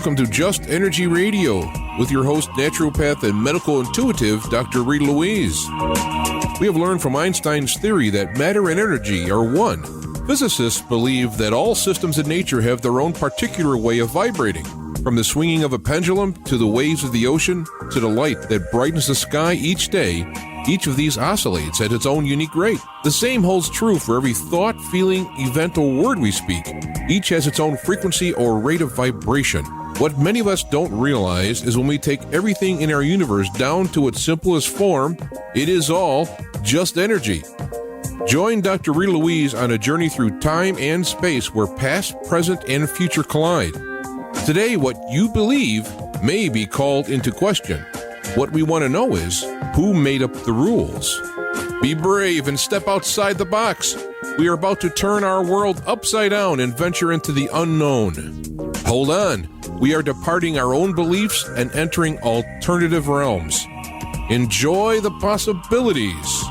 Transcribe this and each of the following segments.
Welcome to Just Energy Radio with your host, naturopath and medical intuitive, Dr. Rita Louise. We have learned from Einstein's theory that matter and energy are one. Physicists believe that all systems in nature have their own particular way of vibrating. From the swinging of a pendulum to the waves of the ocean to the light that brightens the sky each day, each of these oscillates at its own unique rate. The same holds true for every thought, feeling, event, or word we speak. Each has its own frequency or rate of vibration. What many of us don't realize is when we take everything in our universe down to its simplest form, it is all just energy. Join Dr. Rita Louise on a journey through time and space where past, present, and future collide. Today, what you believe may be called into question. What we want to know is, who made up the rules? Be brave and step outside the box. We are about to turn our world upside down and venture into the unknown. Hold on. We are departing our own beliefs and entering alternative realms. Enjoy the possibilities.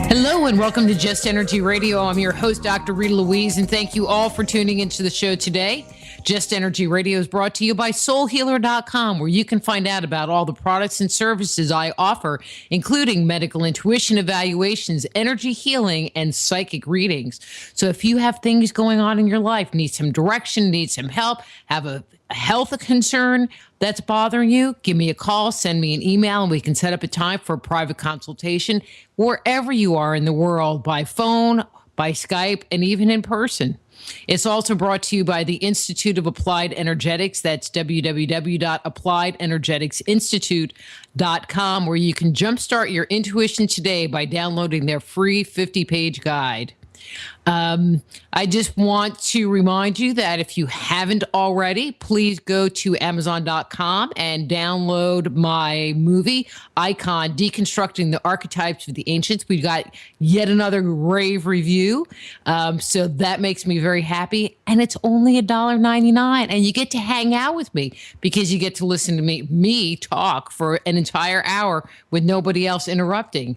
Hello and welcome to Just Energy Radio. I'm your host, Dr. Rita Louise, and thank you all for tuning into the show today. Just Energy Radio is brought to you by soulhealer.com, where you can find out about all the products and services I offer, including medical intuition evaluations, energy healing, and psychic readings. So if you have things going on in your life, need some direction, need some help, have a health concern that's bothering you, give me a call, send me an email, and we can set up a time for a private consultation wherever you are in the world, by phone, by Skype, and even in person. It's also brought to you by the Institute of Applied Energetics. That's www.appliedenergeticsinstitute.com, where you can jumpstart your intuition today by downloading their free 50-page guide. I just want to remind you that if you haven't already, please go to Amazon.com and download my movie, Icon, Deconstructing the Archetypes of the Ancients. We've got yet another rave review, so that makes me very happy. And it's only $1.99, and you get to hang out with me because you get to listen to me talk for an entire hour with nobody else interrupting.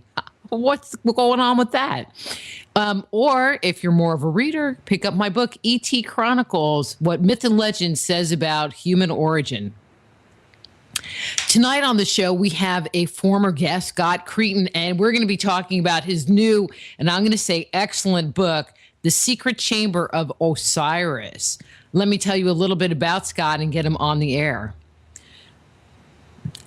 What's going on with that? Or if you're more of a reader, pick up my book, E.T. Chronicles, What Myth and Legend Says About Human Origin. Tonight on the show, we have a former guest, Scott Creighton, and we're going to be talking about his new, and I'm going to say excellent book, The Secret Chamber of Osiris. Let me tell you a little bit about Scott and get him on the air.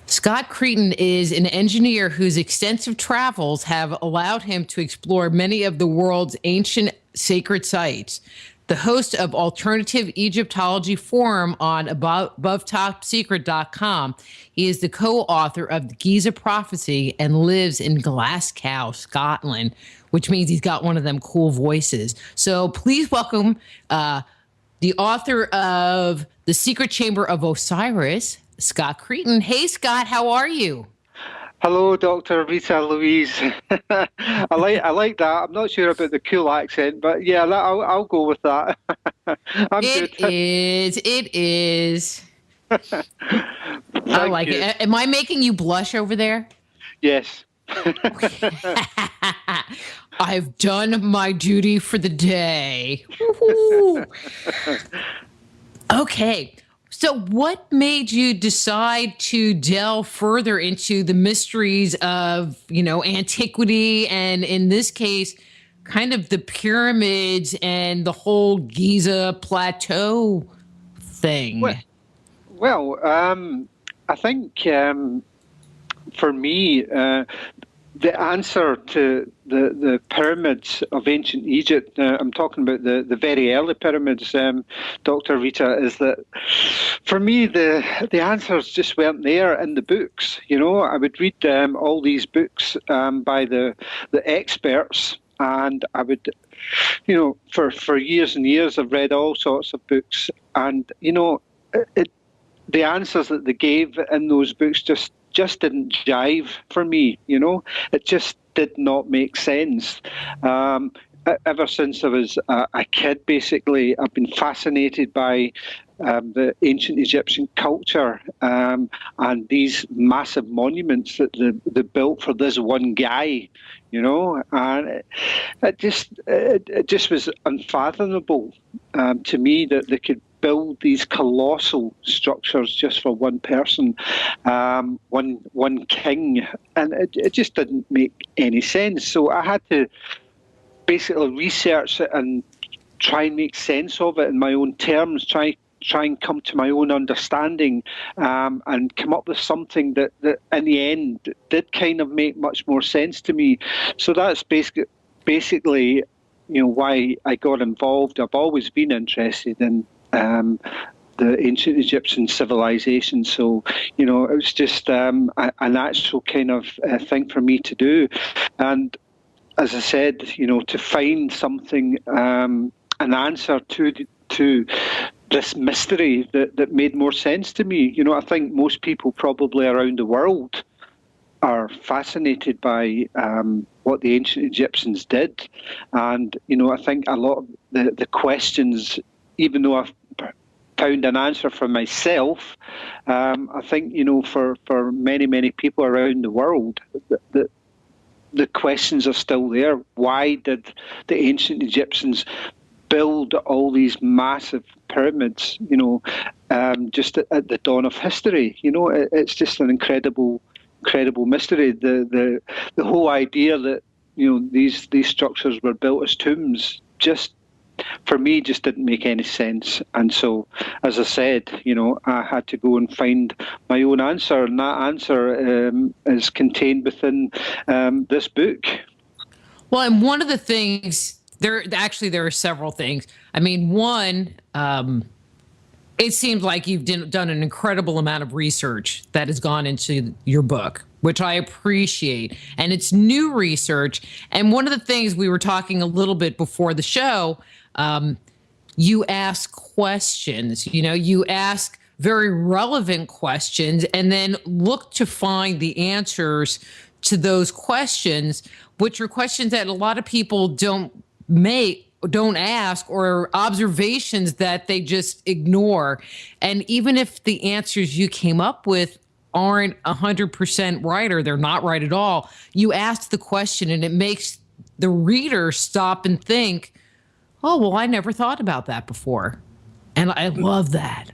Scott Creighton is an engineer whose extensive travels have allowed him to explore many of the world's ancient sacred sites. The host of Alternative Egyptology Forum on AboveTopSecret.com, he is the co-author of the Giza Prophecy and lives in Glasgow, Scotland, which means he's got one of them cool voices. So please welcome the author of The Secret Chamber of Osiris, Scott Creighton. Hey, Scott, how are you? Hello, Dr. Rita Louise. I like that. I'm not sure about the cool accent, but yeah, I'll go with that. It is. I like it. Am I making you blush over there? Yes. I've done my duty for the day. Okay. So what made you decide to delve further into the mysteries of, antiquity, and in this case, kind of the pyramids and the whole Giza plateau thing? Well, I think for me, the answer to the pyramids of ancient Egypt, I'm talking about the very early pyramids, Dr. Rita, is that for me the answers just weren't there in the books. I would read all these books by the experts, and I would, for years and years I've read all sorts of books, and the answers that they gave in those books just didn't jive for me. It just did not make sense. Ever since I was a kid, basically, I've been fascinated by the ancient Egyptian culture and these massive monuments that they built for this one guy, and it just was unfathomable to me that they could build these colossal structures just for one person, one king, and it just didn't make any sense. So I had to basically research it and try and make sense of it in my own terms, try and come to my own understanding, and come up with something that in the end did kind of make much more sense to me. So that's basically, why I got involved. I've always been interested in the ancient Egyptian civilization. So, it was just a natural kind of thing for me to do. And as I said, to find something, an answer to this mystery that made more sense to me. I think most people probably around the world are fascinated by what the ancient Egyptians did. And, I think a lot of the questions, even though I've found an answer for myself, I think, for many, many people around the world, the questions are still there. Why did the ancient Egyptians build all these massive pyramids, just at the dawn of history? It's just an incredible mystery. The whole idea that, these structures were built as tombs just, for me, just didn't make any sense. And so, as I said, I had to go and find my own answer, and that answer is contained within this book. Well, and one of the things, there are several things. I mean, one, it seems like you've done an incredible amount of research that has gone into your book, which I appreciate. And it's new research. And one of the things we were talking a little bit before the show, you ask questions, you ask very relevant questions, and then look to find the answers to those questions, which are questions that a lot of people don't ask, or observations that they just ignore. And even if the answers you came up with aren't 100% right, or they're not right at all, you ask the question and it makes the reader stop and think, oh, well, I never thought about that before. And I love that.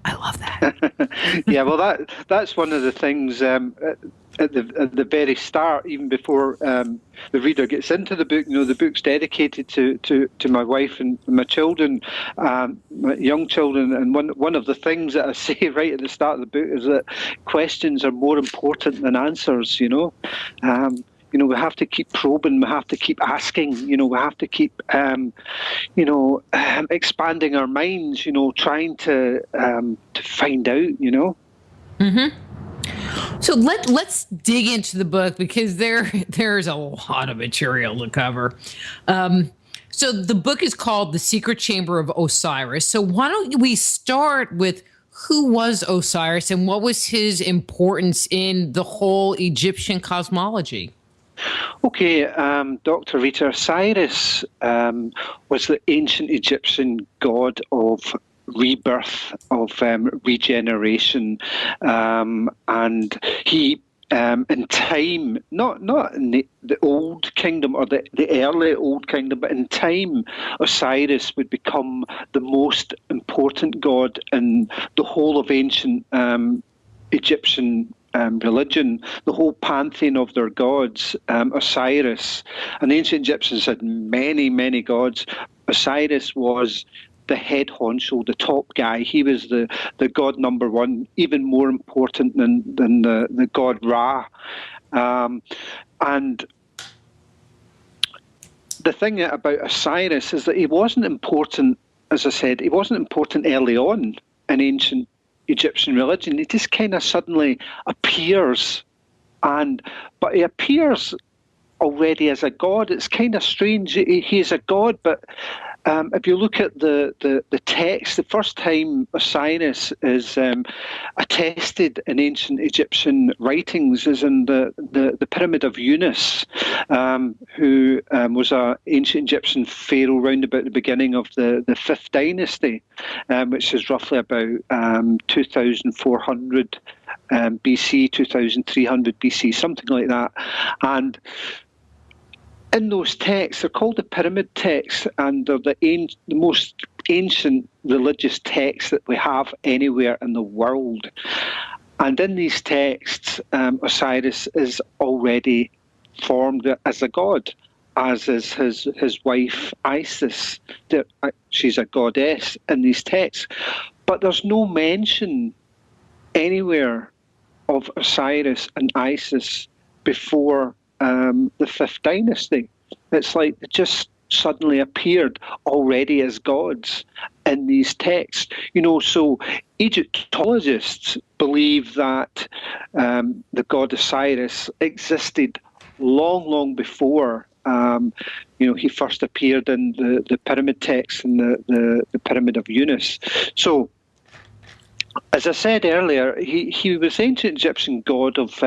Yeah, well, that's one of the things at the very start, even before the reader gets into the book. The book's dedicated to my wife and my children, my young children. And one of the things that I say right at the start of the book is that questions are more important than answers. We have to keep probing, we have to keep asking, we have to keep, expanding our minds, trying to find out, Mm-hmm. So let's dig into the book, because there's a lot of material to cover. So the book is called The Secret Chamber of Osiris. So why don't we start with who was Osiris and what was his importance in the whole Egyptian cosmology? Okay, Dr. Rita, Osiris was the ancient Egyptian god of rebirth, of regeneration, and he, in time, not in the Old Kingdom or the early Old Kingdom, but in time, Osiris would become the most important god in the whole of ancient Egyptian religion, the whole pantheon of their gods. Osiris, and the ancient Egyptians had many, many gods. Osiris was the head honcho, the top guy. He was the god number one, even more important than the god Ra. And the thing about Osiris is that he wasn't important, as I said, he wasn't important early on in ancient Egyptian religion. He just kind of suddenly appears, but he appears already as a god. It's kind of strange. He is a god, but if you look at the text, the first time Osiris is attested in ancient Egyptian writings is in the Pyramid of Unas, who was an ancient Egyptian pharaoh round about the beginning of the 5th dynasty, which is roughly about 2400 BC, 2300 BC, something like that. And in those texts, they're called the pyramid texts, and they're the most ancient religious texts that we have anywhere in the world. And in these texts, Osiris is already formed as a god, as is his wife Isis. She's a goddess in these texts. But there's no mention anywhere of Osiris and Isis before the Fifth Dynasty. It's like they just suddenly appeared already as gods in these texts. So Egyptologists believe that the god Osiris existed long before he first appeared in the pyramid text and the Pyramid of Unas. So, as I said earlier, he was ancient Egyptian god of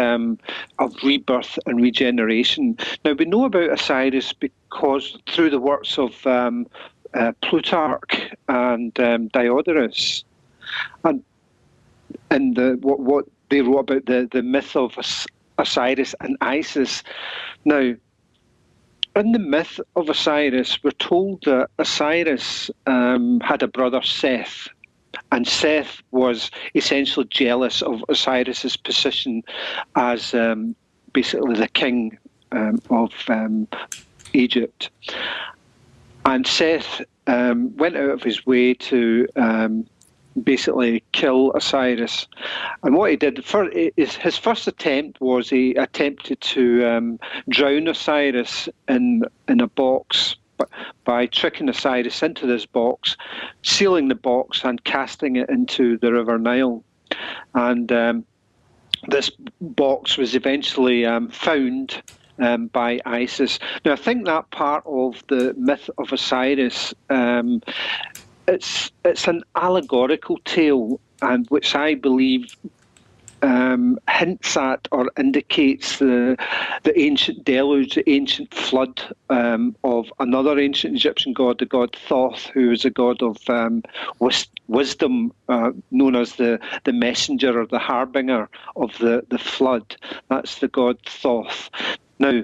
rebirth and regeneration. Now, we know about Osiris because through the works of Plutarch and Diodorus, and what they wrote about the myth of Osiris and Isis. Now, in the myth of Osiris, we're told that Osiris had a brother, Seth, and Seth was essentially jealous of Osiris's position as basically the king of Egypt. And Seth went out of his way to basically kill Osiris. And what he did, his first attempt was he attempted to drown Osiris in a box by tricking Osiris into this box, sealing the box and casting it into the River Nile. And this box was eventually found by Isis. Now, I think that part of the myth of Osiris, it's an allegorical tale, and which I believe hints at or indicates the ancient deluge, the ancient flood of another ancient Egyptian god, the god Thoth, who is a god of wisdom, known as the messenger or the harbinger of the flood. That's the god Thoth. Now,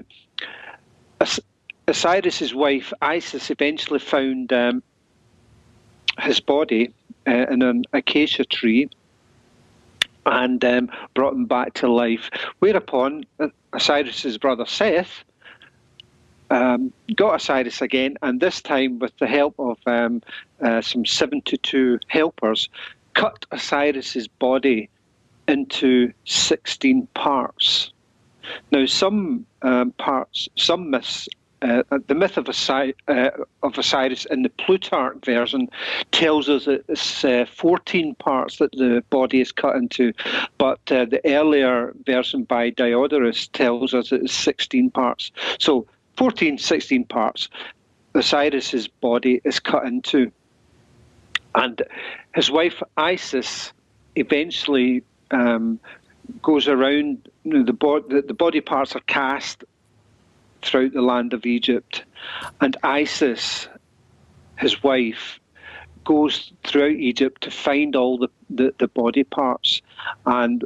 Osiris's wife Isis eventually found his body in an acacia tree and brought him back to life, whereupon Osiris's brother Seth got Osiris again, and this time with the help of some 72 helpers, cut Osiris's body into 16 parts. Now, some myths, the myth of Osiris in the Plutarch version tells us that it's 14 parts that the body is cut into, but the earlier version by Diodorus tells us it's 16 parts. So 14, 16 parts Osiris's body is cut into. And his wife Isis eventually goes around, the body parts are cast throughout the land of Egypt, and Isis, his wife, goes throughout Egypt to find all the body parts, and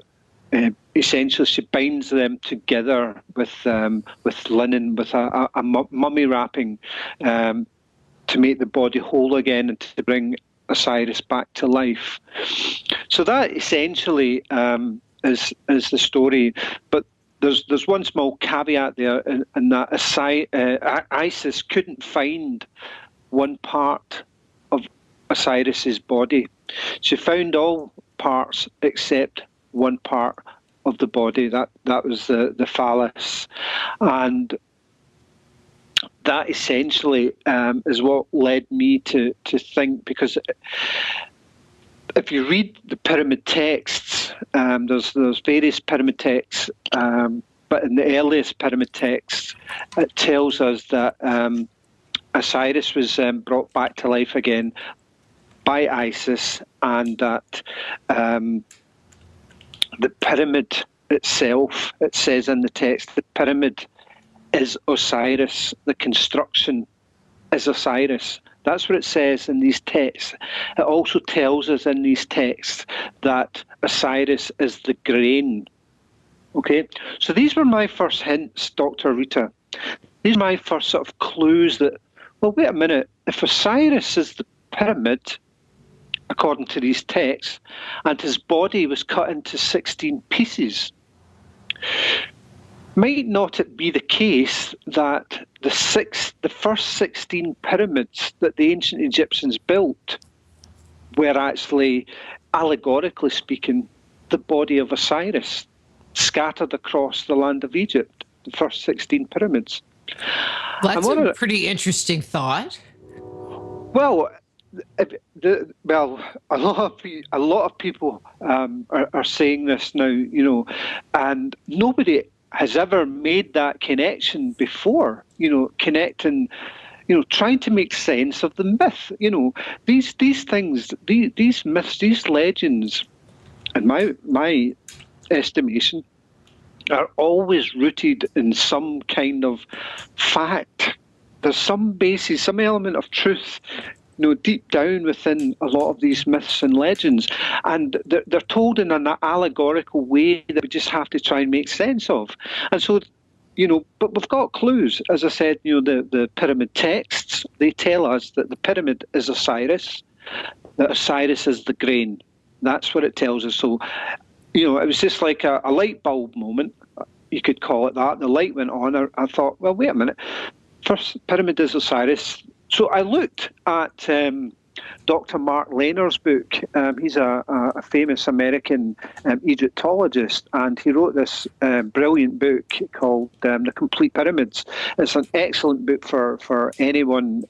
essentially she binds them together with linen, with a mummy wrapping, to make the body whole again and to bring Osiris back to life. So that essentially is the story, but there's one small caveat there, in that Isis couldn't find one part of Osiris's body. She found all parts except one part of the body. That was the phallus, and that essentially is what led me to think, because if you read the pyramid texts, there's various pyramid texts, but in the earliest pyramid texts, it tells us that Osiris was brought back to life again by Isis, and that the pyramid itself, it says in the text, the pyramid is Osiris, the construction is Osiris. That's what it says in these texts. It also tells us in these texts that Osiris is the grain. Okay, so these were my first hints, Dr. Rita. These are my first sort of clues that, well, wait a minute, if Osiris is pyramid, according to these texts, and his body was cut into 16 pieces. Might not it be the case that the first 16 pyramids that the ancient Egyptians built were actually, allegorically speaking, the body of Osiris scattered across the land of Egypt, the first 16 pyramids? That's a pretty interesting thought. Well, a lot of people are saying this now, and nobody has ever made that connection before, connecting, trying to make sense of the myth. These things, these myths, these legends, in my estimation, are always rooted in some kind of fact. There's some basis, some element of truth, deep down within a lot of these myths and legends, and they're told in an allegorical way that we just have to try and make sense of. And so, but we've got clues. As I said, the pyramid texts, they tell us that the pyramid is Osiris, that Osiris is the grain. That's what it tells us. So, it was just like a light bulb moment, you could call it that. The light went on. I thought, well, wait a minute. First pyramid is Osiris. So I looked at Dr. Mark Lehner's book. He's a famous American Egyptologist, and he wrote this brilliant book called The Complete Pyramids. It's an excellent book for anyone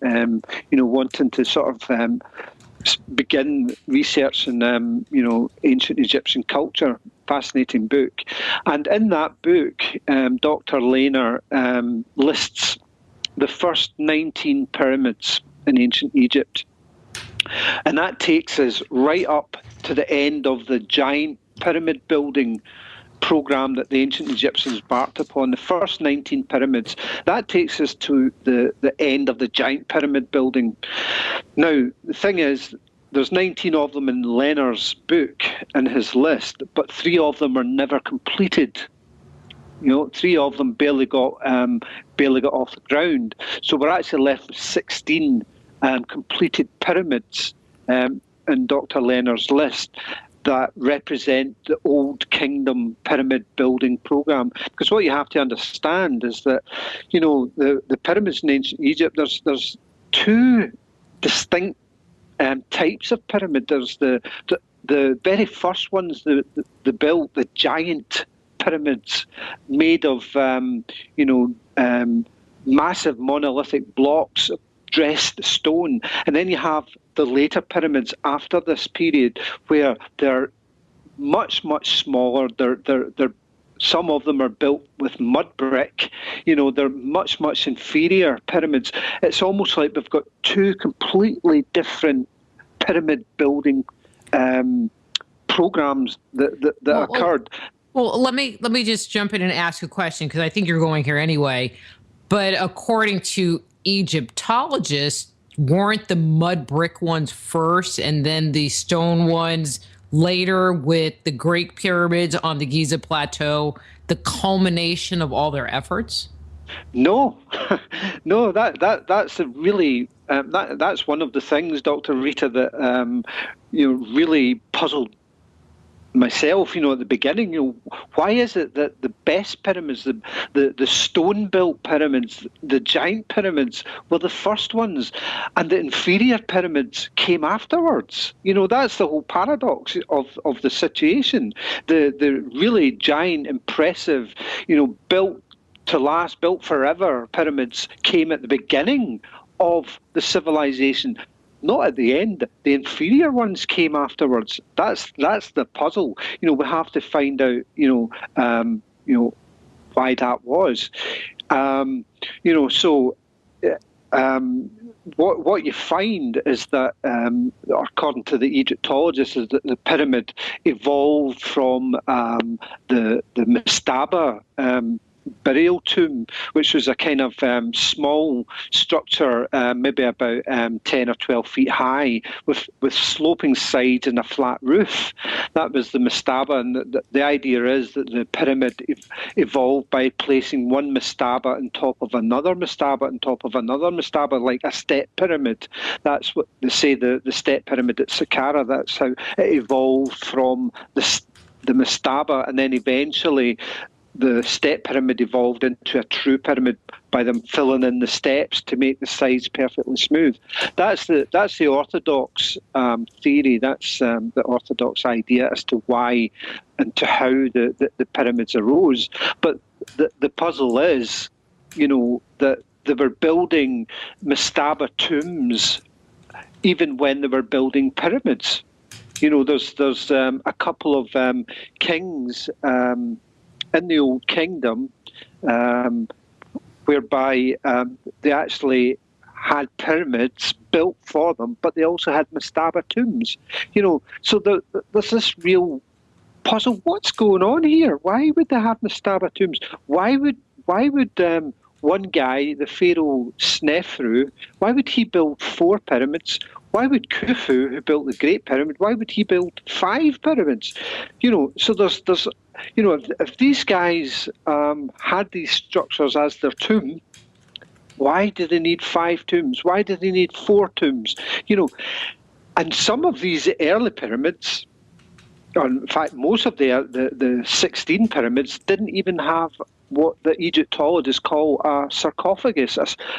wanting to sort of begin researching ancient Egyptian culture. Fascinating book. And in that book, Dr. Lehner lists the first 19 pyramids in ancient Egypt. And that takes us right up to the end of the giant pyramid building program that the ancient Egyptians embarked upon. The first 19 pyramids, that takes us to the end of the giant pyramid building. Now, the thing is, there's 19 of them in Lehner's book and his list, but 3 of them are never completed. 3 of them barely got off the ground. So we're actually left with 16 completed pyramids in Dr. Lehner's list that represent the Old Kingdom pyramid building program. Because what you have to understand is that, the pyramids in ancient Egypt, there's 2 distinct types of pyramid. There's the very first ones, the giant pyramids made of massive monolithic blocks of dressed stone, and then you have the later pyramids after this period where they're much smaller. They're some of them are built with mud brick. They're much inferior pyramids. It's almost like we've got 2 completely different pyramid building programs that occurred. Well, let me just jump in and ask a question, because I think you're going here anyway. But according to Egyptologists, weren't the mud brick ones first and then the stone ones later, with the Great Pyramids on the Giza Plateau, the culmination of all their efforts? No, no. That's a really that's one of the things, Dr. Rita, that really puzzled myself, at the beginning. Why is it that the best pyramids, the stone-built pyramids, the giant pyramids, were the first ones, and the inferior pyramids came afterwards? That's the whole paradox of the situation. The really giant, impressive, built to last, built forever pyramids came at the beginning of the civilization. Not at the end. The inferior ones came afterwards. That's the puzzle. We have to find out. Why that was. So what you find is that, according to the Egyptologists, is that the pyramid evolved from the mastaba burial tomb, which was a kind of small structure, maybe about 10 or 12 feet high, with sloping sides and a flat roof. That was the mastaba, and the idea is that the pyramid evolved by placing one mastaba on top of another mastaba on top of another mastaba, like a step pyramid. That's what they say, the step pyramid at Saqqara. That's how it evolved from the mastaba, and then eventually the step pyramid evolved into a true pyramid by them filling in the steps to make the sides perfectly smooth. That's the orthodox theory. That's the orthodox idea as to why and to how the pyramids arose. But the puzzle is, that they were building mastaba tombs even when they were building pyramids. There's a couple of kings in the Old Kingdom, whereby they actually had pyramids built for them, but they also had mastaba tombs. So there's this real puzzle. What's going on here? Why would they have mastaba tombs? Why would one guy, the Pharaoh Snefru, why would he build 4 pyramids? Why would Khufu, who built the Great Pyramid, why would he build 5 pyramids? So there's if these guys had these structures as their tomb, why do they need 5 tombs? Why do they need 4 tombs? And some of these early pyramids, or in fact, most of the 16 pyramids didn't even have what the Egyptologists call a sarcophagus,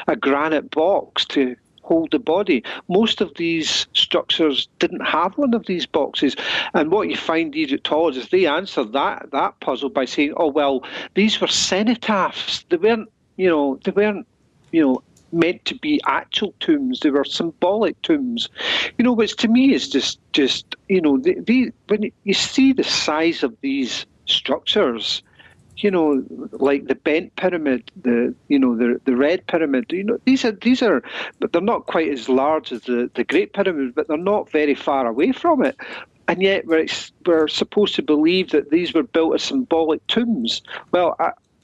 a granite box to hold the body. Most of these structures didn't have one of these boxes. And what you find, the Egyptologists, they answer that puzzle by saying, oh, well, these were cenotaphs. They weren't meant to be actual tombs. They were symbolic tombs, which to me is just when you see the size of these structures, like the bent pyramid, the red pyramid, these are, but they're not quite as large as the Great Pyramid, but they're not very far away from it. And yet we're supposed to believe that these were built as symbolic tombs. Well,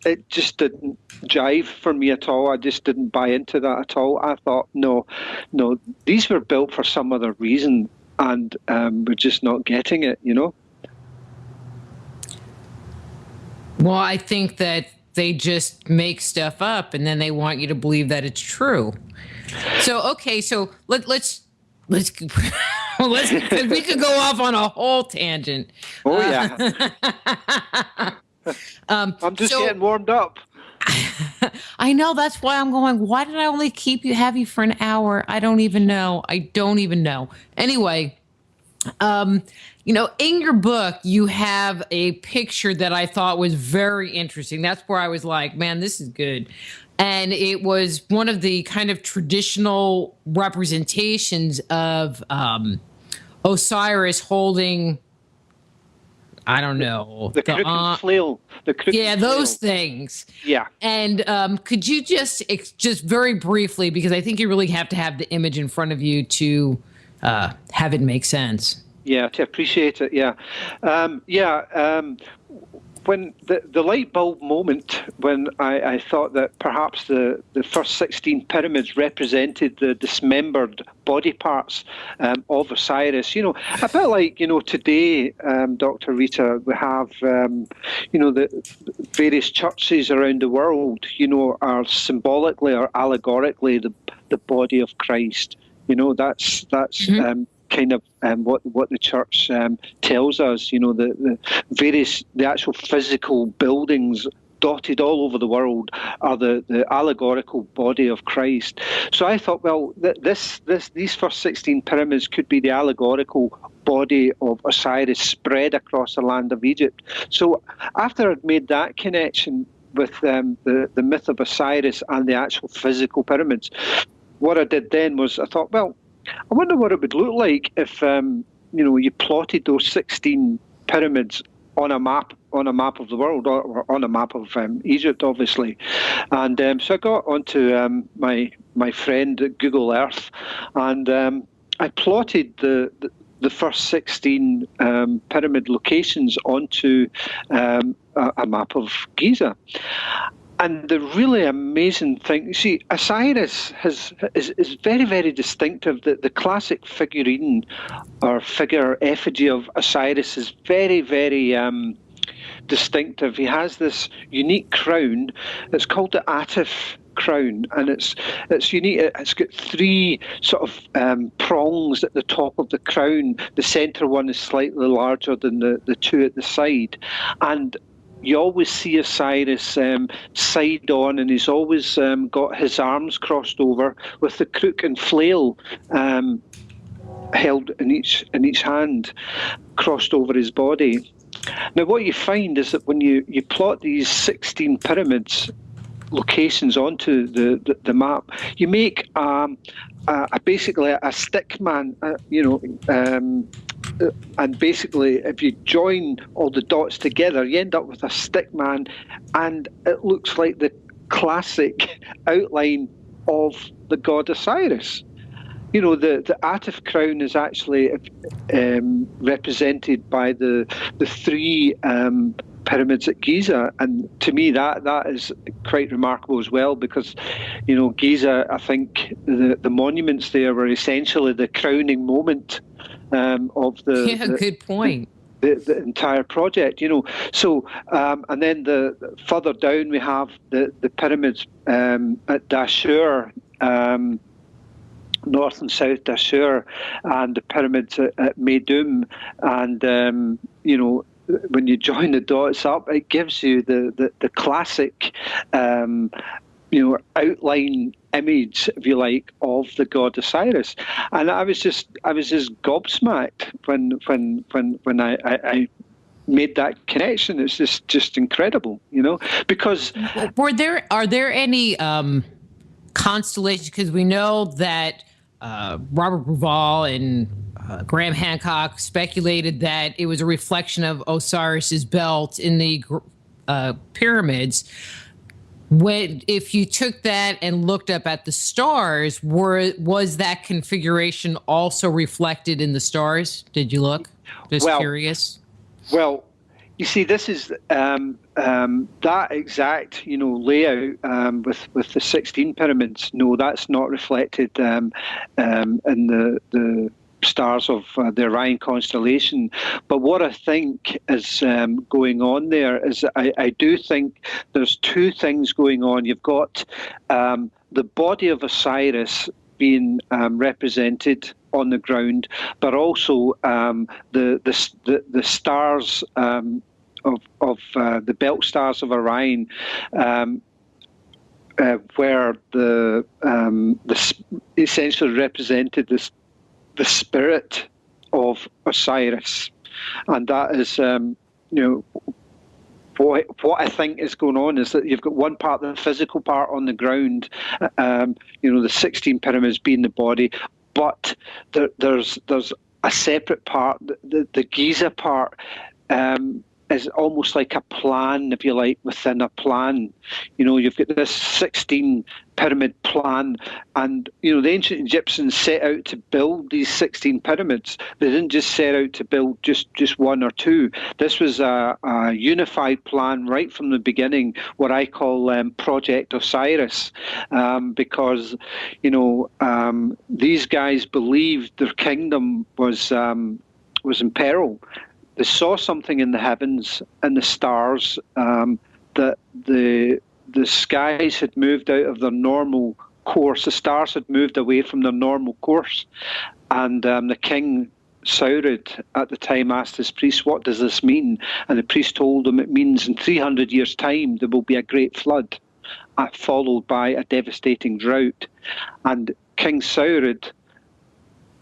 it just didn't jive for me at all. I just didn't buy into that at all. I thought, no, these were built for some other reason, and we're just not getting it, Well, I think that they just make stuff up and then they want you to believe that it's true. So, okay, so let's we could go off on a whole tangent. Oh, yeah. I'm just getting warmed up. I know, that's why I'm going, why did I only have you for an hour? I don't even know. Anyway, in your book, you have a picture that I thought was very interesting. That's where I was like, man, this is good. And it was one of the kind of traditional representations of Osiris holding, I don't know. The crooked flail. Those things. Yeah. And could you just very briefly, because I think you really have to have the image in front of you to have it make sense. Yeah, to appreciate it, yeah. When the light bulb moment, when I thought that perhaps the first 16 pyramids represented the dismembered body parts of Osiris, a bit like, today, Dr. Rita, we have, the various churches around the world, are symbolically or allegorically the body of Christ. That's mm-hmm. Kind of what the church tells us. The actual physical buildings dotted all over the world are the allegorical body of Christ. So I thought, well, these first 16 pyramids could be the allegorical body of Osiris spread across the land of Egypt. So after I'd made that connection with the myth of Osiris and the actual physical pyramids, what I did then was I thought, well, I wonder what it would look like if you plotted those 16 pyramids on a map of the world, or on a map of Egypt, obviously. And so I got onto my friend at Google Earth, and I plotted the first 16 pyramid locations onto a map of Giza. And the really amazing thing, see, Osiris is very, very distinctive. The classic figurine or figure effigy of Osiris is very, very distinctive. He has this unique crown. It's called the Atif crown, and it's unique. It's got three sort of prongs at the top of the crown. The centre one is slightly larger than the two at the side, and you always see Osiris side on, and he's always got his arms crossed over with the crook and flail held in each hand, crossed over his body. Now, what you find is that when you plot these 16 pyramids locations onto the map, you make basically a stick man, and basically if you join all the dots together, you end up with a stick man, and it looks like the classic outline of the god Osiris. You know, the Atif crown is actually represented by the three pyramids at Giza, and to me that is quite remarkable as well, because, you know, Giza, I think the monuments there were essentially the crowning moment of the good point. The entire project, you know. So, and then the further down we have the pyramids at Dashur, north and south Dashur, and the pyramids at Meidum, and you know, when you join the dots up, it gives you the classic, you know, outline image, if you like, of the god Osiris. And I was just gobsmacked when I made that connection. It's just incredible, you know, because are there any constellations? Because we know that Robert Bruval and Graham Hancock speculated that it was a reflection of Osiris's belt in the pyramids. If you took that and looked up at the stars, was that configuration also reflected in the stars? Did you look? Just curious. Well, you see, this is that exact, you know, layout with the 16 pyramids. No, that's not reflected in the stars of the Orion constellation. But what I think is going on there is I do think there's two things going on. You've got the body of Osiris being represented on the ground, but also the stars of the belt stars of Orion, where the essentially represented the spirit of Osiris, and that is, you know, what I think is going on is that you've got one part, the physical part on the ground, you know, the 16 pyramids being the body, but there's a separate part, the Giza part. Is almost like a plan, if you like, within a plan. You know, you've got this 16 pyramid plan, and, you know, the ancient Egyptians set out to build these 16 pyramids. They didn't just set out to build just one or two. This was a unified plan right from the beginning, what I call Project Osiris, because, you know, these guys believed their kingdom was in peril. They saw something in the heavens and the stars, that the skies had moved out of their normal course. The stars had moved away from their normal course. And the king, Saurid, at the time asked his priest, what does this mean? And the priest told him it means in 300 years' time there will be a great flood, followed by a devastating drought. And King Saurid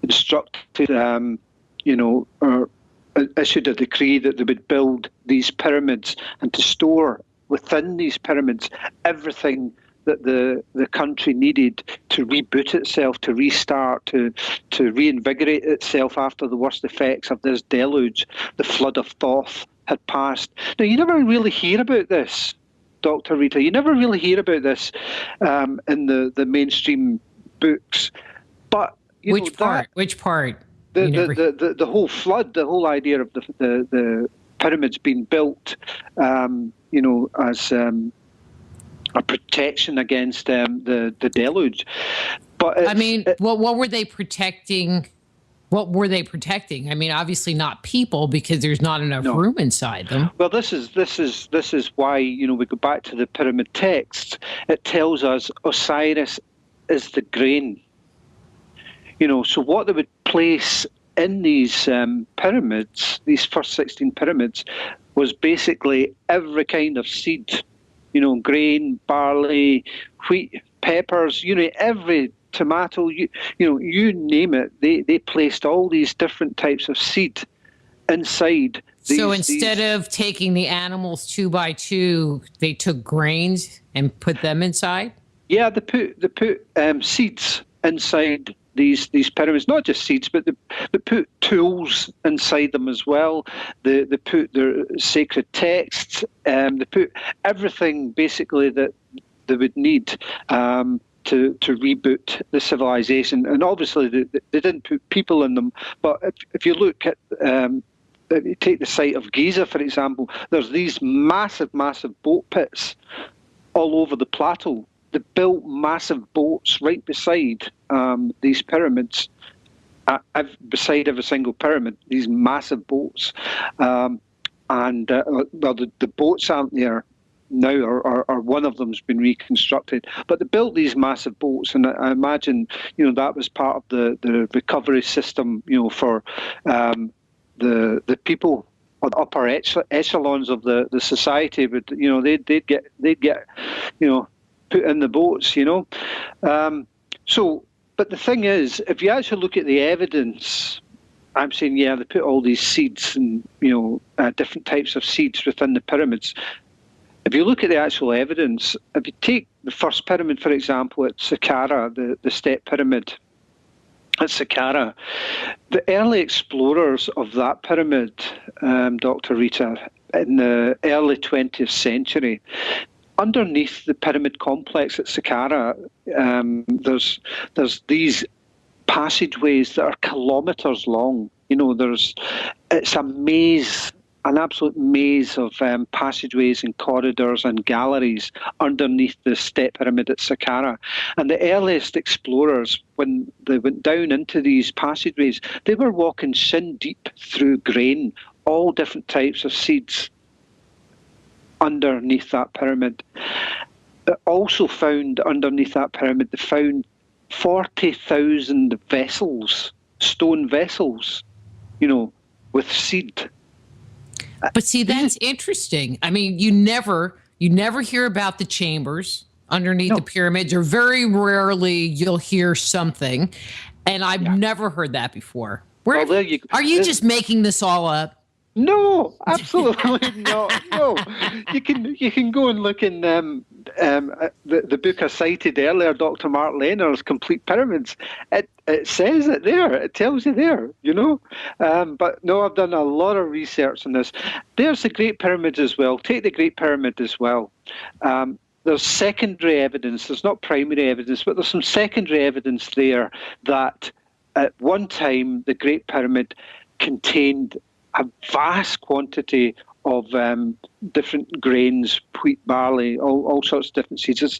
instructed, issued a decree that they would build these pyramids and to store within these pyramids everything that the country needed to reboot itself, to restart, to reinvigorate itself after the worst effects of this deluge. The flood of Thoth had passed. Now, you never really hear about this, Dr. Rita. You never really hear about this in the mainstream books. But Which part? The whole flood, the whole idea of the pyramids being built, as a protection against the deluge. But I mean, what were they protecting? What were they protecting? I mean, obviously not people, because there's not enough room inside them. Well, this is why, we go back to the pyramid text. It tells us Osiris is the grain. So what they would place in these pyramids, these first 16 pyramids, was basically every kind of seed. Grain, barley, wheat, peppers. Every tomato. You name it. They placed all these different types of seed inside. So instead of taking the animals 2 by 2, they took grains and put them inside? Yeah, they put seeds inside these pyramids. Not just seeds, but they put tools inside them as well. They put their sacred texts. They put everything basically that they would need to reboot the civilization. And obviously they didn't put people in them. But if you look at if you take the site of Giza, for example, there's these massive boat pits all over the plateau. They built massive boats right beside these pyramids, beside every single pyramid, these massive boats. The boats aren't there now, or one of them's been reconstructed. But they built these massive boats, and I imagine, that was part of the recovery system, for the people or the upper echelons of the society. But they'd get put in the boats. But the thing is, if you actually look at the evidence, I'm saying, they put all these seeds and different types of seeds within the pyramids. If you look at the actual evidence, if you take the first pyramid, for example, at Saqqara, the step pyramid at Saqqara, the early explorers of that pyramid, Dr. Rita, in the early 20th century, underneath the pyramid complex at Saqqara, there's these passageways that are kilometres long. It's a maze, an absolute maze of passageways and corridors and galleries underneath the step pyramid at Saqqara. And the earliest explorers, when they went down into these passageways, they were walking shin deep through grain, all different types of seeds underneath that pyramid. They also found underneath that pyramid, they found 40,000 vessels, stone vessels, with seed. But see, that's interesting. I mean, you never hear about the chambers underneath the pyramids, or very rarely you'll hear something. And I've never heard that before. Are you just making this all up? No, absolutely not. No, you can go and look in the book I cited earlier, Dr. Mark Lehner's Complete Pyramids. It says it there. It tells you there. But no, I've done a lot of research on this. There's the Great Pyramid as well. Take the Great Pyramid as well. There's secondary evidence. There's not primary evidence, but there's some secondary evidence there that at one time the Great Pyramid contained a vast quantity of different grains, wheat, barley, all sorts of different seeds.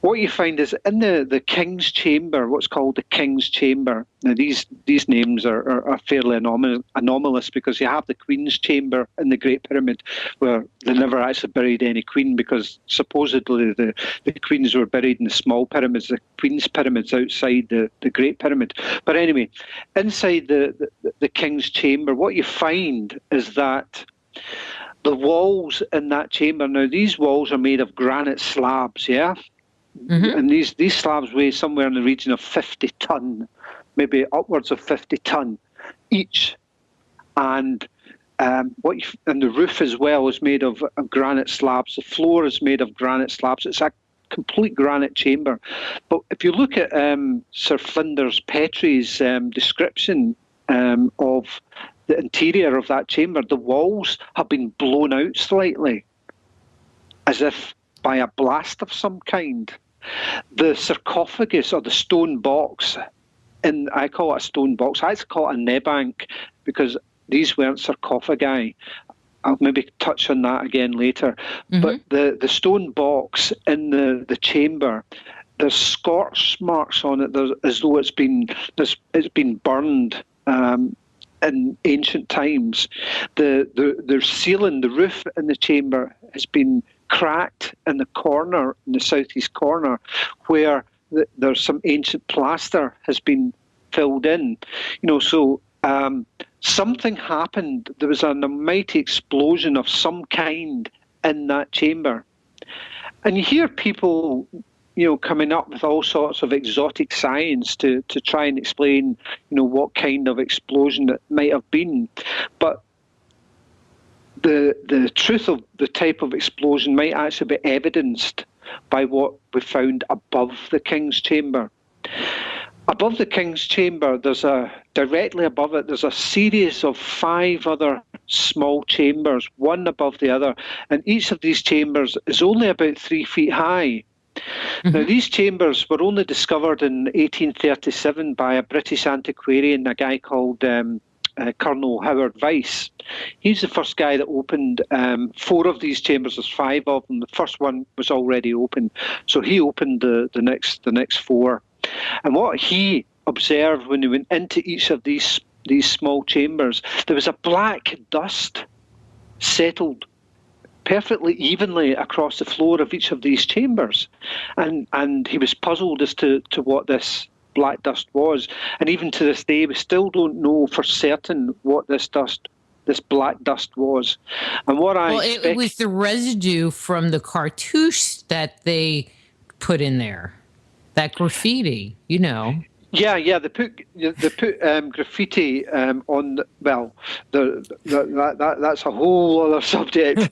What you find is in the King's Chamber, what's called the King's Chamber. Now, these names are fairly anomalous, because you have the Queen's Chamber in the Great Pyramid, where they never actually buried any queen, because supposedly the queens were buried in the small pyramids, the Queen's Pyramids outside the Great Pyramid. But anyway, inside the King's Chamber, what you find is that the walls in that chamber, now these walls are made of granite slabs, yeah? Mm-hmm. And these slabs weigh somewhere in the region of 50 ton, maybe upwards of 50 ton each. And and the roof as well is made of granite slabs. The floor is made of granite slabs. It's a complete granite chamber. But if you look at Sir Flinders Petrie's description of the interior of that chamber, the walls have been blown out slightly, as if by a blast of some kind. The sarcophagus, or the stone box, and I call it a stone box, I call it a nebank, because these weren't sarcophagi. I'll maybe touch on that again later. But the stone box in the chamber, there's scorch marks on it, as though it's been burned in ancient times. The ceiling, the roof in the chamber has been cracked in the corner, in the southeast corner, where there's some ancient plaster has been filled in. So something happened. There was a mighty explosion of some kind in that chamber. And you hear people, coming up with all sorts of exotic science to try and explain, what kind of explosion it might have been. But the truth of the type of explosion might actually be evidenced by what we found above the king's chamber. Above the king's chamber, directly above it, there's a series of 5 other small chambers, one above the other, and each of these chambers is only about 3 feet high. Now, these chambers were only discovered in 1837 by a British antiquarian, a guy called Colonel Howard Vyse. He's the first guy that opened 4 of these chambers. There's 5 of them. The first one was already open, so he opened the next 4. And what he observed when he went into each of these small chambers, there was a black dust settled perfectly evenly across the floor of each of these chambers, and he was puzzled as to what this black dust was. And even to this day, we still don't know for certain what this black dust was. And what it was the residue from the cartouche that they put in there. That graffiti, Yeah, they put graffiti on. That's a whole other subject,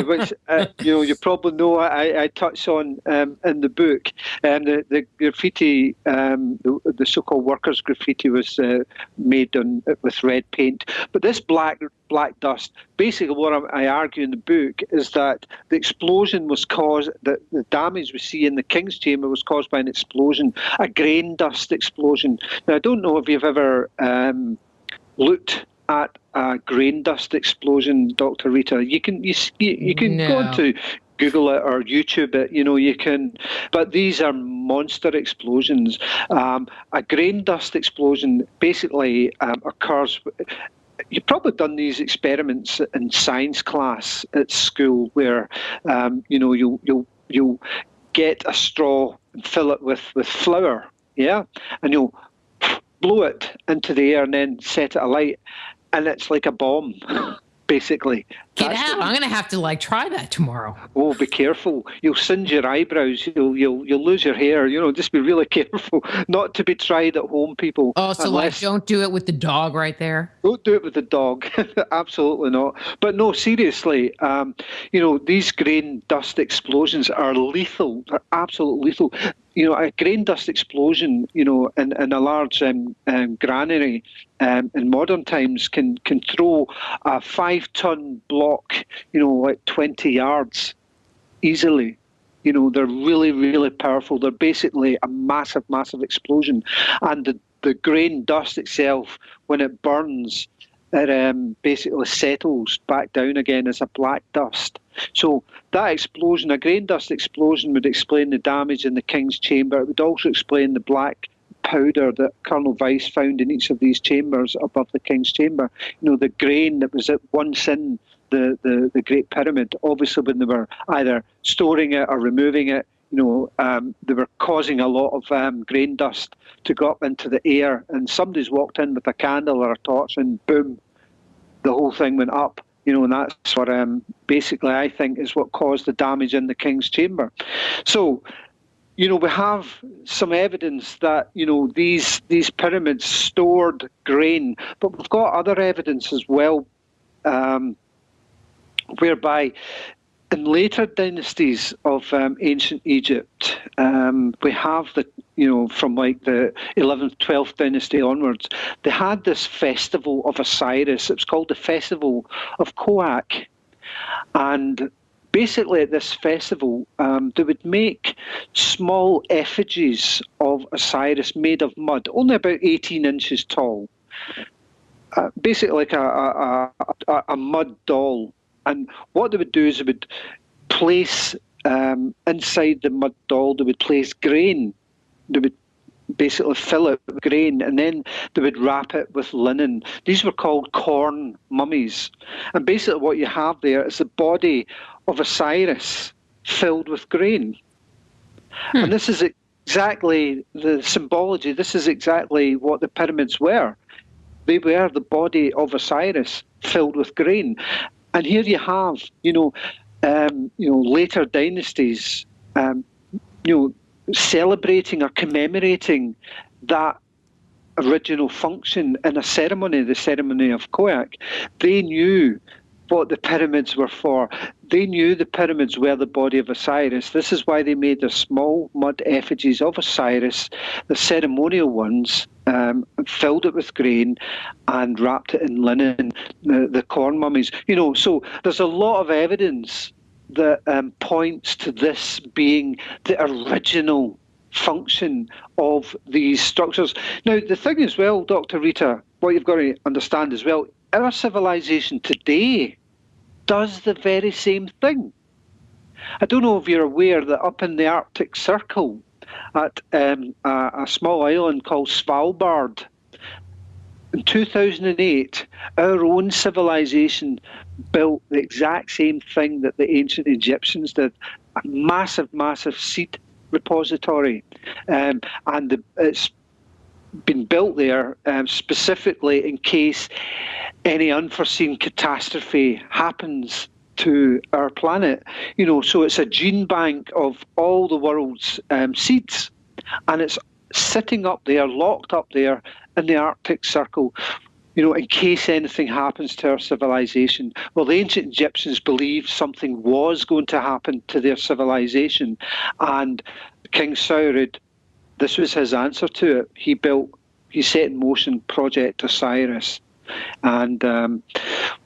which you probably know. I touch on in the book. The graffiti, the so-called workers' graffiti, was made with red paint. But this black dust, basically, what I argue in the book is that the explosion was caused. The damage we see in the King's Chamber was caused by an explosion, a grain dust explosion. Now, I don't know if you've ever looked at a grain dust explosion, Dr. Rita. You can go onto Google it or YouTube it. You can. But these are monster explosions. A grain dust explosion basically occurs. You've probably done these experiments in science class at school, where you'll get a straw and fill it with flour, and you'll blow it into the air and then set it alight, and it's like a bomb. Basically. Get out! I'm going to have to try that tomorrow. Oh, be careful! You'll singe your eyebrows. You'll lose your hair. Just be really careful not to be tried at home, people. Oh, so don't do it with the dog right there. Don't do it with the dog. Absolutely not. But no, seriously. These grain dust explosions are lethal. They're absolutely lethal. A grain dust explosion, in a large granary in modern times can throw a 5-ton block, 20 yards easily. They're really, really powerful. They're basically a massive, massive explosion. And the grain dust itself, when it burns, it basically settles back down again as a black dust. So that explosion, a grain dust explosion, would explain the damage in the King's Chamber. It would also explain the black powder that Colonel Vyse found in each of these chambers above the King's Chamber. The grain that was once in the Great Pyramid, obviously when they were either storing it or removing it, they were causing a lot of grain dust to go up into the air, and somebody's walked in with a candle or a torch and boom, the whole thing went up. And that's what basically I think is what caused the damage in the King's Chamber. So, we have some evidence that, these pyramids stored grain, but we've got other evidence as well, whereby in later dynasties of ancient Egypt, we have from the 11th, 12th dynasty onwards, they had this festival of Osiris. It was called the Festival of Khoak. And basically at this festival, they would make small effigies of Osiris made of mud, only about 18 inches tall. Basically like a mud doll. And what they would do is they would place inside the mud doll, they would place grain. They would basically fill it with grain, and then they would wrap it with linen. These were called corn mummies. And basically what you have there is the body of Osiris filled with grain. And this is exactly the symbology. This is exactly what the pyramids were. They were the body of Osiris filled with grain. And here you have, later dynasties, celebrating or commemorating that original function in a ceremony, the ceremony of Khoiak. They knew what the pyramids were for. They knew the pyramids were the body of Osiris. This is why they made their small mud effigies of Osiris, the ceremonial ones, filled it with grain and wrapped it in linen, the corn mummies. So there's a lot of evidence that points to this being the original function of these structures. Now, the thing as well, Dr. Rita, what you've got to understand as well, our civilization today does the very same thing. I don't know if you're aware that up in the Arctic Circle at a small island called Svalbard, in 2008, our own civilization built the exact same thing that the ancient Egyptians did, a massive, massive seed repository. It's been built there specifically in case any unforeseen catastrophe happens to our planet. So it's a gene bank of all the world's seeds, and it's sitting up there, locked up there in the Arctic Circle, in case anything happens to our civilization. Well, the ancient Egyptians believed something was going to happen to their civilization, and King Saurid, this was his answer to it. He set in motion Project Osiris. And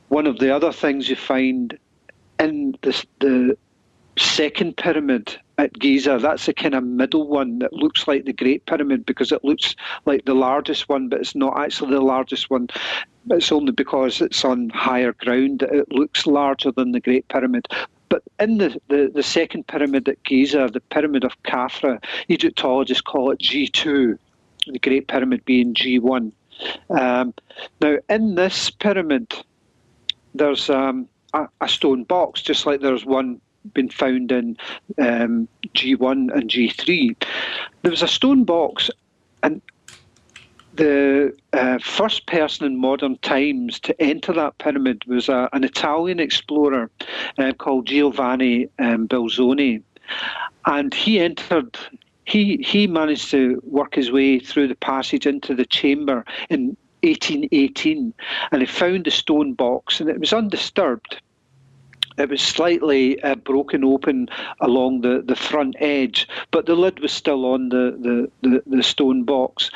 one of the other things you find in the second pyramid at Giza, that's the kind of middle one that looks like the Great Pyramid because it looks like the largest one, but it's not actually the largest one. It's only because it's on higher ground that it looks larger than the Great Pyramid. But in the second pyramid at Giza, the Pyramid of Khafra, Egyptologists call it G2, the Great Pyramid being G1. Now, in this pyramid, there's a stone box, just like there's one been found in G1 and G3. There was a stone box, and the first person in modern times to enter that pyramid was an Italian explorer called Giovanni Belzoni. And he entered, he managed to work his way through the passage into the chamber in 1818, and he found the stone box, and it was undisturbed. It was slightly broken open along the front edge, but the lid was still on the stone box.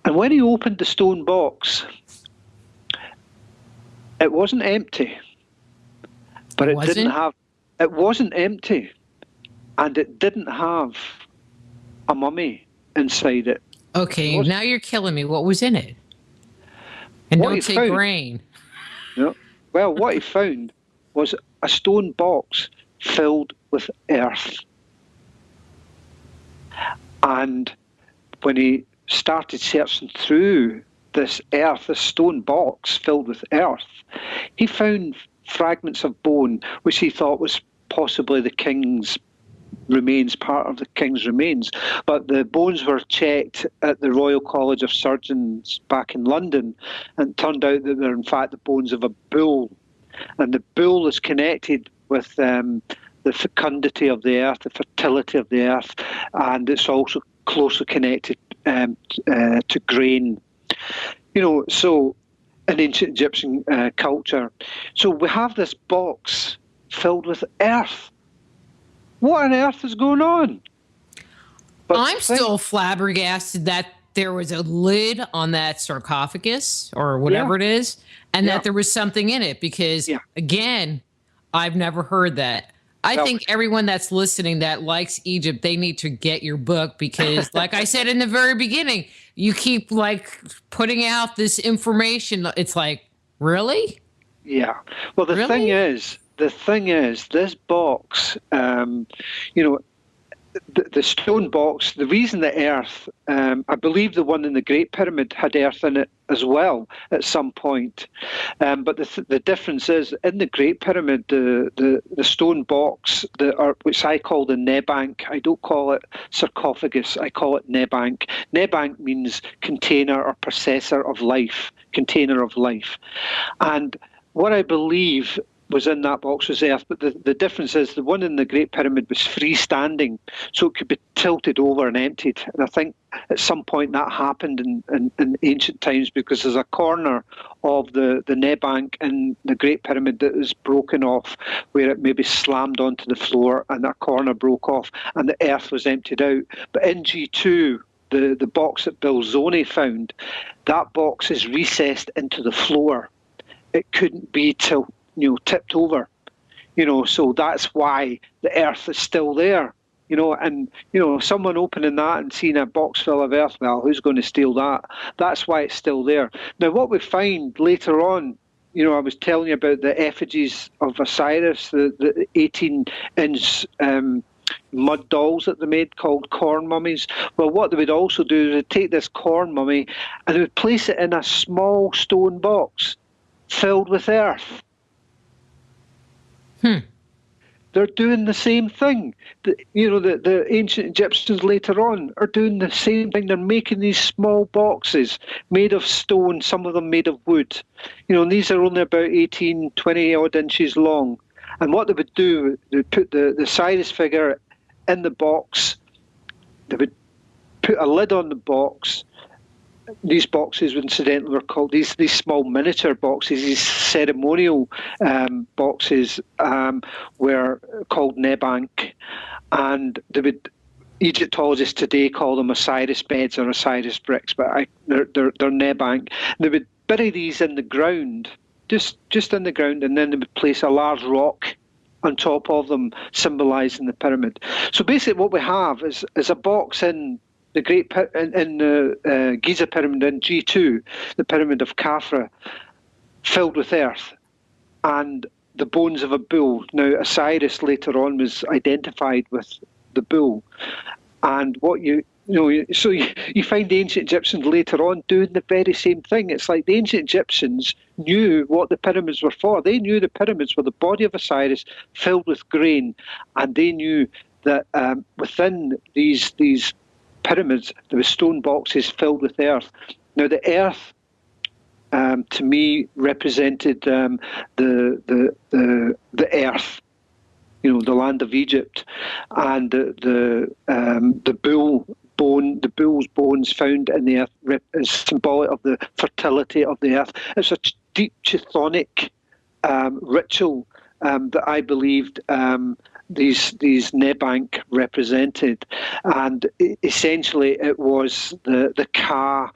And when he opened the stone box, it wasn't empty. But it wasn't empty. And it didn't have a mummy inside it. Okay, now you're killing me. What was in it? And don't say grain. No. Well, what he found was a stone box filled with earth. And when he started searching through this earth, this stone box filled with earth, he found fragments of bone, which he thought was possibly the king's remains, part of the king's remains. But the bones were checked at the Royal College of Surgeons back in London, and it turned out that they're in fact the bones of a bull. And the bull is connected with the fecundity of the earth, the fertility of the earth, and it's also closely connected to grain. So in ancient Egyptian culture. So we have this box filled with earth. What on earth is going on? But I'm still flabbergasted that there was a lid on that sarcophagus or whatever it is, and that there was something in it because, again, I've never heard that. I think everyone that's listening that likes Egypt, they need to get your book because, like I said in the very beginning, you keep putting out this information. It's like, really? Yeah. Well, the thing is, the thing is, this box, you know, the stone box, the reason the earth, I believe the one in the Great Pyramid had earth in it as well at some point. But the difference is, in the Great Pyramid, the stone box, which I call the nebank, I don't call it sarcophagus, I call it nebank. Nebank means container or processor of life, container of life. And what I believe was in that box was earth, but the difference is the one in the Great Pyramid was freestanding, so it could be tilted over and emptied. And I think at some point that happened in ancient times, because there's a corner of the nebank in the Great Pyramid that was broken off, where it maybe slammed onto the floor and that corner broke off and the earth was emptied out. But in G2, the box that Bill Zoney found, that box is recessed into the floor. It couldn't be tipped over, so that's why the earth is still there, and someone opening that and seeing a box full of earth, well, who's going to steal that? That's why it's still there. Now, what we find later on, I was telling you about the effigies of Osiris, the 18-inch mud dolls that they made called corn mummies. Well, what they would also do is they'd take this corn mummy and they would place it in a small stone box filled with earth. They're doing the same thing. The ancient Egyptians later on are doing the same thing. They're making these small boxes made of stone, some of them made of wood. And these are only about 18, 20 odd inches long. And what they would do, they would put the Osiris figure in the box. They would put a lid on the box. These boxes, incidentally, were called these small miniature boxes. These ceremonial boxes were called nebank, and Egyptologists today call them Osiris beds or Osiris bricks, but they're nebank. They would bury these in the ground, just in the ground, and then they would place a large rock on top of them, symbolising the pyramid. So basically, what we have is a box in the Giza pyramid in G2, the pyramid of Khafra, filled with earth, and the bones of a bull. Now, Osiris later on was identified with the bull, and so you find the ancient Egyptians later on doing the very same thing. It's like the ancient Egyptians knew what the pyramids were for. They knew the pyramids were the body of Osiris filled with grain, and they knew that within these pyramids, there were stone boxes filled with earth. Now, the earth, to me, represented the earth, the land of Egypt, and the bull's bones found in the earth is symbolic of the fertility of the earth. It's a deep chthonic ritual that I believed these nebank represented, and essentially it was the Ka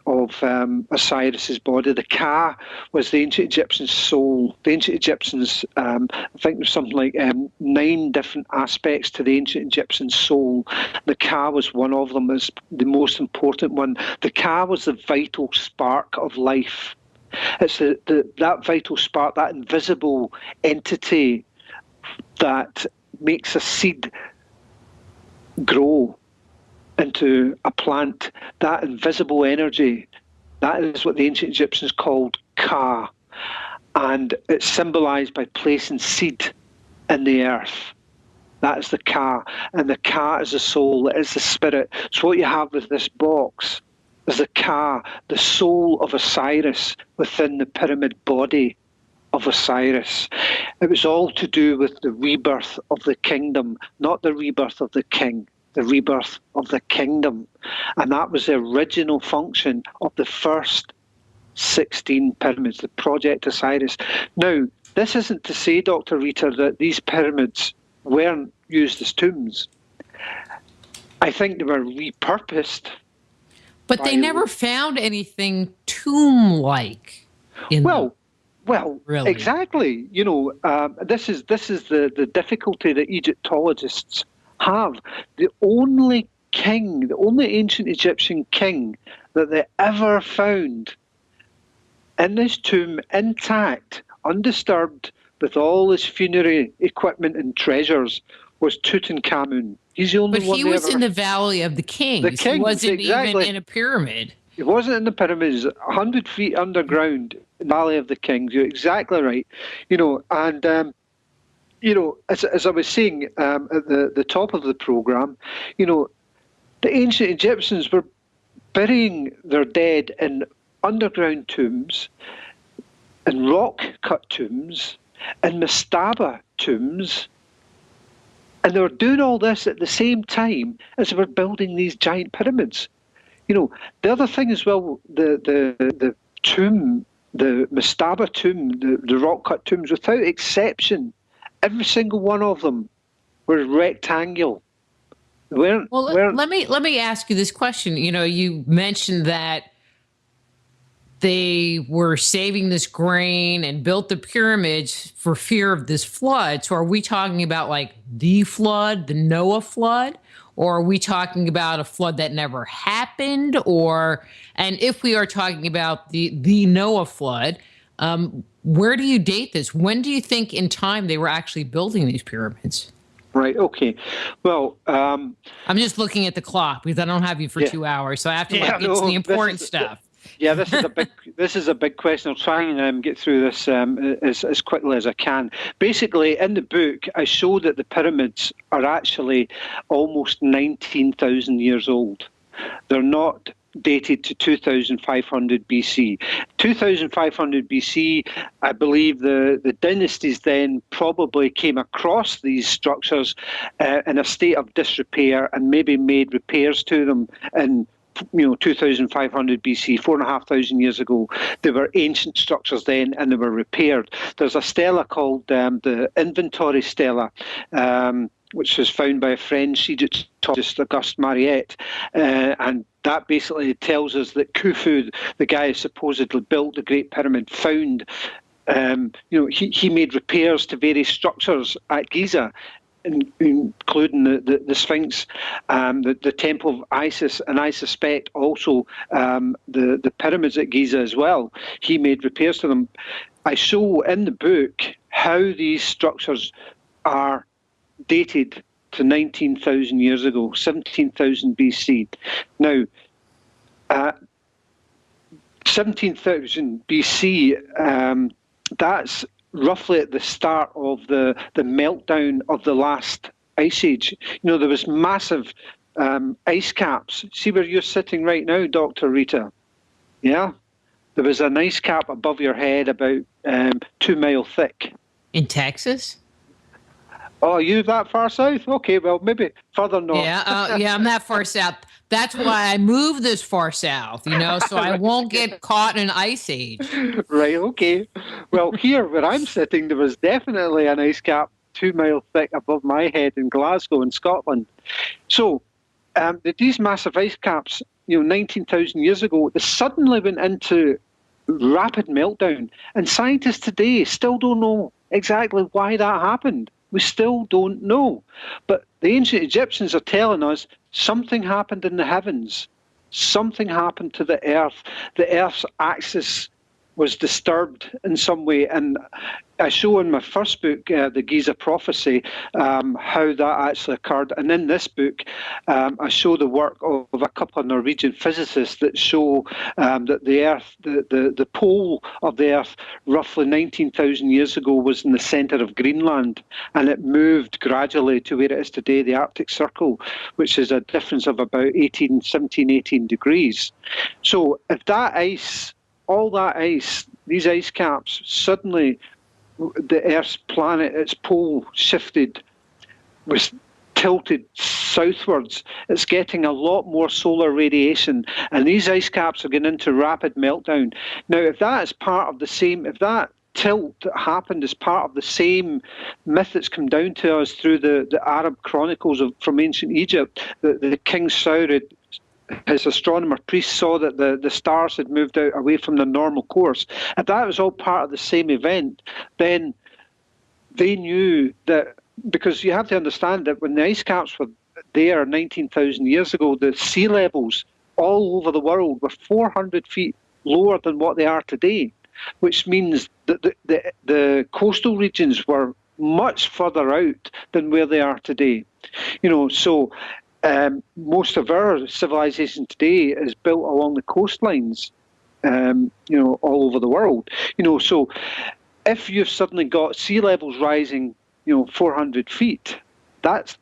of Osiris's body. The Ka was the ancient Egyptian soul. The ancient Egyptians, I think there's something like 9 different aspects to the ancient Egyptian soul. The Ka was one of them, as the most important one. The Ka was the vital spark of life. It's that vital spark, that invisible entity that makes a seed grow into a plant. That invisible energy, that is what the ancient Egyptians called Ka, and it's symbolised by placing seed in the earth. That is the Ka, and the Ka is the soul, it is the spirit. So what you have with this box is the Ka, the soul of Osiris within the pyramid body of Osiris. It was all to do with the rebirth of the kingdom, not the rebirth of the king, the rebirth of the kingdom. And that was the original function of the first 16 pyramids, the Project Osiris. Now, this isn't to say, Dr. Rita, that these pyramids weren't used as tombs. I think they were repurposed. But they never found anything tomb-like in them. Well, really. Exactly. This is the difficulty that Egyptologists have. The only ancient Egyptian king that they ever found in this tomb, intact, undisturbed, with all his funerary equipment and treasures was Tutankhamun. He's the only But one he they was ever... in the Valley of the Kings. The Kings, he wasn't exactly. even in a pyramid. It wasn't in the pyramids, 100 feet underground, in the Valley of the Kings. You're exactly right. And as I was saying at the top of the programme, the ancient Egyptians were burying their dead in underground tombs, in rock-cut tombs, in mastaba tombs, and they were doing all this at the same time as they were building these giant pyramids. The other thing as well, the tomb, the mastaba tomb, the rock-cut tombs, without exception, every single one of them were rectangular. Let me ask you this question. You mentioned that they were saving this grain and built the pyramids for fear of this flood. So are we talking about like the flood, the Noah flood? Or are we talking about a flood that never happened? And if we are talking about the Noah flood, where do you date this? When do you think in time they were actually building these pyramids? Right. Okay. Well, I'm just looking at the clock because I don't have you for 2 hours, so I have to get to the important stuff. Yeah, this is a big question. I'll try and get through this as quickly as I can. Basically, in the book, I show that the pyramids are actually almost 19,000 years old. They're not dated to 2,500 BC. 2,500 BC, I believe the dynasties then probably came across these structures in a state of disrepair and maybe made repairs to them in 2,500 BC, 4,500 years ago. They were ancient structures then, and they were repaired. There's a stela called the Inventory Stela, which was found by a French Egyptologist, Auguste Mariette, and that basically tells us that Khufu, the guy who supposedly built the Great Pyramid, found, he made repairs to various structures at Giza, including the Sphinx, the Temple of Isis, and I suspect also the pyramids at Giza as well. He made repairs to them. I show in the book how these structures are dated to 19,000 years ago, 17,000 BC. Now, 17,000 BC, that's roughly at the start of the meltdown of the last ice age. There was massive ice caps. See where you're sitting right now, Dr. Rita? Yeah? There was an ice cap above your head about 2 miles thick. In Texas? Oh, are you that far south? Okay, well, maybe further north. Yeah, I'm that far south. That's why I moved this far south, so I won't get caught in an ice age. Right, okay. Well, here where I'm sitting, there was definitely an ice cap 2 miles thick above my head in Glasgow in Scotland. So these massive ice caps, 19,000 years ago, they suddenly went into rapid meltdown. And scientists today still don't know exactly why that happened. We still don't know. But the ancient Egyptians are telling us something happened in the heavens. Something happened to the earth. The earth's axis was disturbed in some way. And I show in my first book, The Giza Prophecy, how that actually occurred. And in this book, I show the work of a couple of Norwegian physicists that show that the Earth, the pole of the Earth, roughly 19,000 years ago, was in the centre of Greenland. And it moved gradually to where it is today, the Arctic Circle, which is a difference of about 17, 18 degrees. So if that ice, all that ice, these ice caps, suddenly the Earth's planet, its pole shifted, was tilted southwards. It's getting a lot more solar radiation, and these ice caps are going into rapid meltdown. Now, if that is part of the same, if that tilt that happened is part of the same myth that's come down to us through the Arab chronicles from ancient Egypt, the King Saurid, his astronomer priest, saw that the stars had moved out away from their normal course. If that was all part of the same event, then they knew that, because you have to understand that when the ice caps were there 19,000 years ago, the sea levels all over the world were 400 feet lower than what they are today. which means that the coastal regions were much further out than where they are today. So most of our civilization today is built along the coastlines, all over the world. So if you've suddenly got sea levels rising, 400 feet, that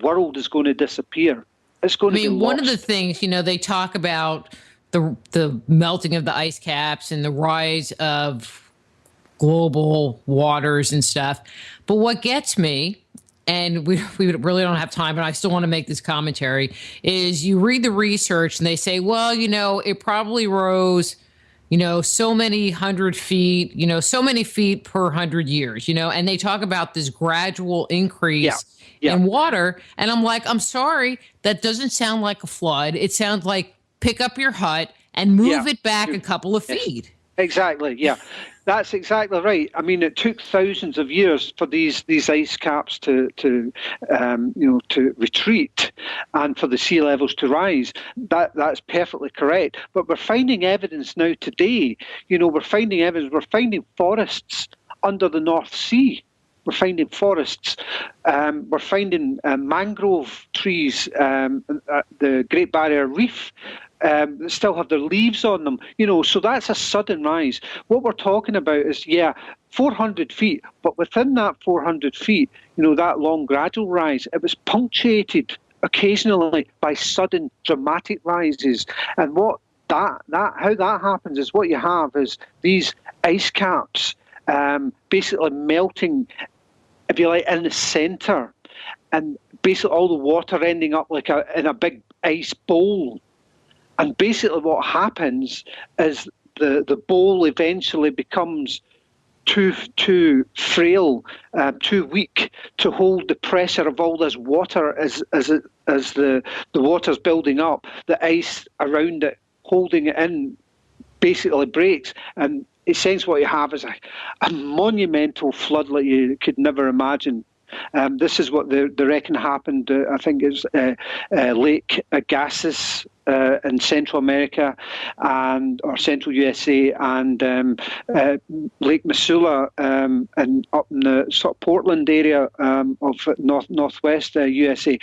world is going to disappear. It's going to be lost. One of the things, they talk about the melting of the ice caps and the rise of global waters and stuff. But what gets me, and we really don't have time, but I still want to make this commentary, is you read the research and they say, well, it probably rose, so many 100 feet, so many feet per 100 years, and they talk about this gradual increase in water. And I'm like, I'm sorry, that doesn't sound like a flood. It sounds like pick up your hut and move it back a couple of feet. Exactly. Yeah, that's exactly right. I mean, it took thousands of years for these ice caps to retreat and for the sea levels to rise. That's perfectly correct. But we're finding evidence now today. We're finding forests under the North Sea. We're finding forests. We're finding mangrove trees, the Great Barrier Reef. Still have their leaves on them, so that's a sudden rise. What we're talking about is, 400 feet, but within that 400 feet, that long gradual rise, it was punctuated occasionally by sudden dramatic rises. And how that happens is what you have is these ice caps basically melting, if you like, in the centre, and basically all the water ending up in a big ice bowl. And basically what happens is the bowl eventually becomes too frail, too weak to hold the pressure of all this water as the water's building up. The ice around it, holding it in, basically breaks. And essentially what you have is a monumental flood like you could never imagine. This is what they reckon happened, I think it's Lake Agassiz in Central America or Central USA, and Lake Missoula and up in the sort of Portland area of northwest USA.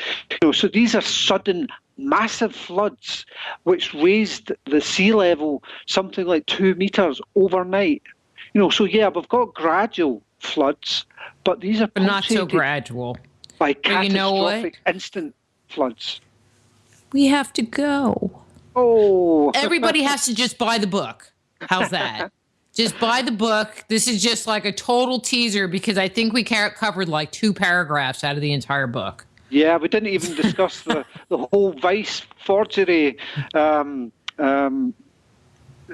So these are sudden, massive floods which raised the sea level something like 2 meters overnight. So we've got gradual floods, but these are not so gradual by catastrophic instant floods. We have to go. Oh, everybody has to just buy the book. How's that? Just buy the book. This is just like a total teaser because I think we covered like 2 paragraphs out of the entire book. Yeah, we didn't even discuss the whole vice forgery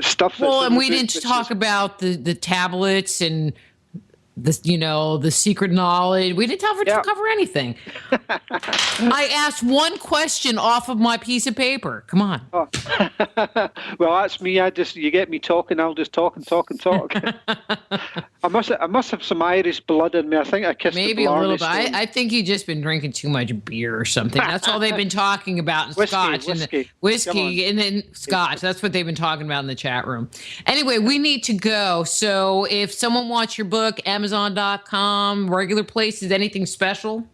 stuff. Well, and we didn't talk about the tablets and the secret knowledge. We didn't cover anything. I asked one question off of my piece of paper. Come on. Oh. Well, that's me. You get me talking, I'll just talk and talk and talk. I must have some Irish blood in me. I think I kissed maybe a little bit. I think you've just been drinking too much beer or something. That's all they've been talking about. And scotch and whiskey and then scotch. That's what they've been talking about in the chat room. Anyway, we need to go. So if someone wants your book, Amazon.com, regular places, anything special?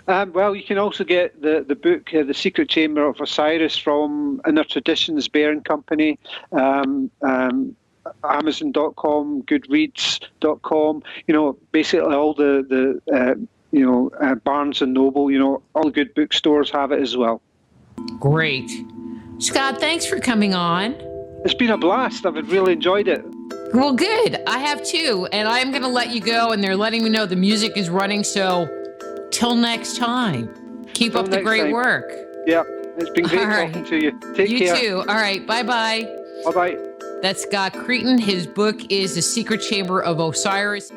Well, you can also get the book, The Secret Chamber of Osiris, from Inner Traditions Bearing Company, Amazon.com, Goodreads.com. Basically all the Barnes and Noble. All the good bookstores have it as well. Great, Scott. Thanks for coming on. It's been a blast. I've really enjoyed it. Well, good. I have too, and I'm going to let you go. And they're letting me know the music is running. So. Till next time, keep up the great work. Yeah, it's been great talking to you. Take care. You too. All right. Bye-bye. Bye-bye. That's Scott Creighton. His book is The Secret Chamber of Osiris.